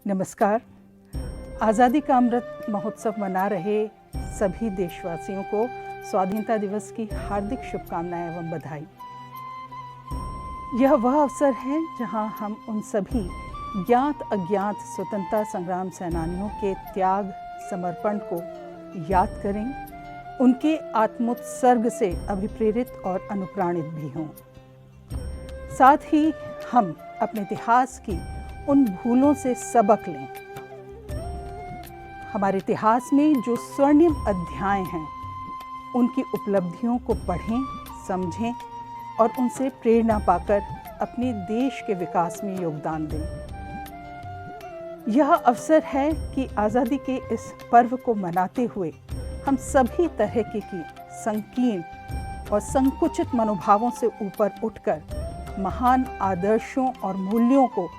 नमस्कार। आज़ादी का अमृत महोत्सव मना रहे सभी देशवासियों को स्वाधीनता दिवस की हार्दिक शुभकामनाएं एवं बधाई। यह वह अवसर है जहां हम उन सभी ज्ञात अज्ञात स्वतंत्रता संग्राम सेनानियों के त्याग समर्पण को याद करें, उनके आत्मोत्सर्ग से अभिप्रेरित और अनुप्राणित भी हों। साथ ही हम अपने इतिहास की उन भूलों से सबक लें। हमारे इतिहास में जो स्वर्णिम अध्याय हैं, उनकी उपलब्धियों को पढ़ें, समझें और उनसे प्रेरणा पाकर अपने देश के विकास में योगदान दें। यह अवसर है कि आज़ादी के इस पर्व को मनाते हुए हम सभी तरह की संकीर्ण और संकुचित मनोभावों से ऊपर उठकर महान आदर्शों और मूल्यों को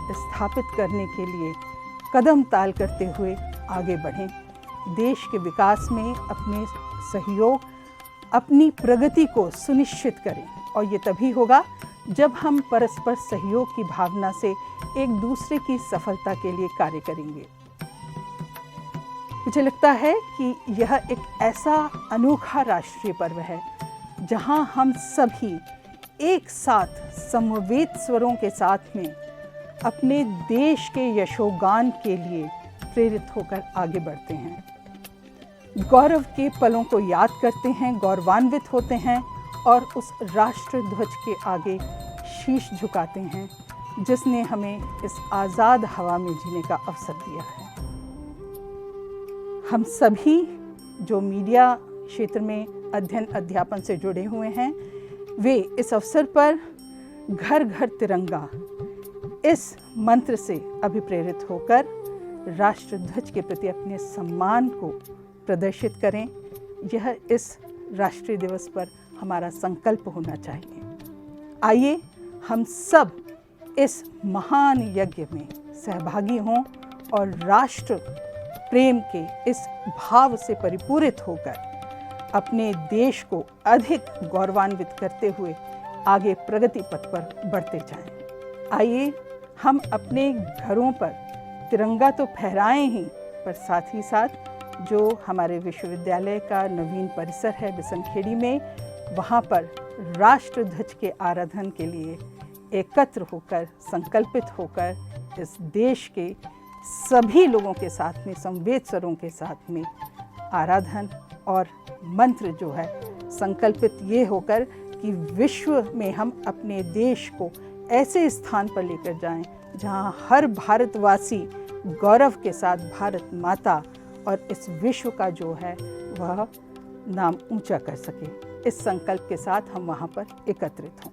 स्थापित करने के लिए कदम ताल करते हुए आगे बढ़ें। देश के विकास में अपने सहयोग, अपनी प्रगति को सुनिश्चित करें और ये तभी होगा जब हम परस्पर सहयोग की भावना से एक दूसरे की सफलता के लिए कार्य करेंगे। मुझे लगता है कि यह एक ऐसा अनोखा राष्ट्रीय पर्व है जहां हम सभी एक साथ समवेत स्वरों के साथ में अपने देश के यशोगान के लिए प्रेरित होकर आगे बढ़ते हैं, गौरव के पलों को याद करते हैं, गौरवान्वित होते हैं और उस राष्ट्र ध्वज के आगे शीश झुकाते हैं जिसने हमें इस आज़ाद हवा में जीने का अवसर दिया है। हम सभी जो मीडिया क्षेत्र में अध्ययन अध्यापन से जुड़े हुए हैं, वे इस अवसर पर घर घर तिरंगा इस मंत्र से अभिप्रेरित होकर राष्ट्र ध्वज के प्रति अपने सम्मान को प्रदर्शित करें। यह इस राष्ट्रीय दिवस पर हमारा संकल्प होना चाहिए। आइए हम सब इस महान यज्ञ में सहभागी हों और राष्ट्र प्रेम के इस भाव से परिपूरित होकर अपने देश को अधिक गौरवान्वित करते हुए आगे प्रगति पथ पर बढ़ते जाएं। आइए हम अपने घरों पर तिरंगा तो फहराएं ही, पर साथ ही साथ जो हमारे विश्वविद्यालय का नवीन परिसर है बिसनखेड़ी में, वहाँ पर राष्ट्र ध्वज के आराधन के लिए एकत्र होकर, संकल्पित होकर इस देश के सभी लोगों के साथ में, समवेत स्वरों के साथ में आराधन और मंत्र जो है संकल्पित ये होकर कि विश्व में हम अपने देश को ऐसे स्थान पर लेकर जाएं जहां हर भारतवासी गौरव के साथ भारत माता और इस विश्व का जो है वह नाम ऊंचा कर सके। इस संकल्प के साथ हम वहां पर एकत्रित हों।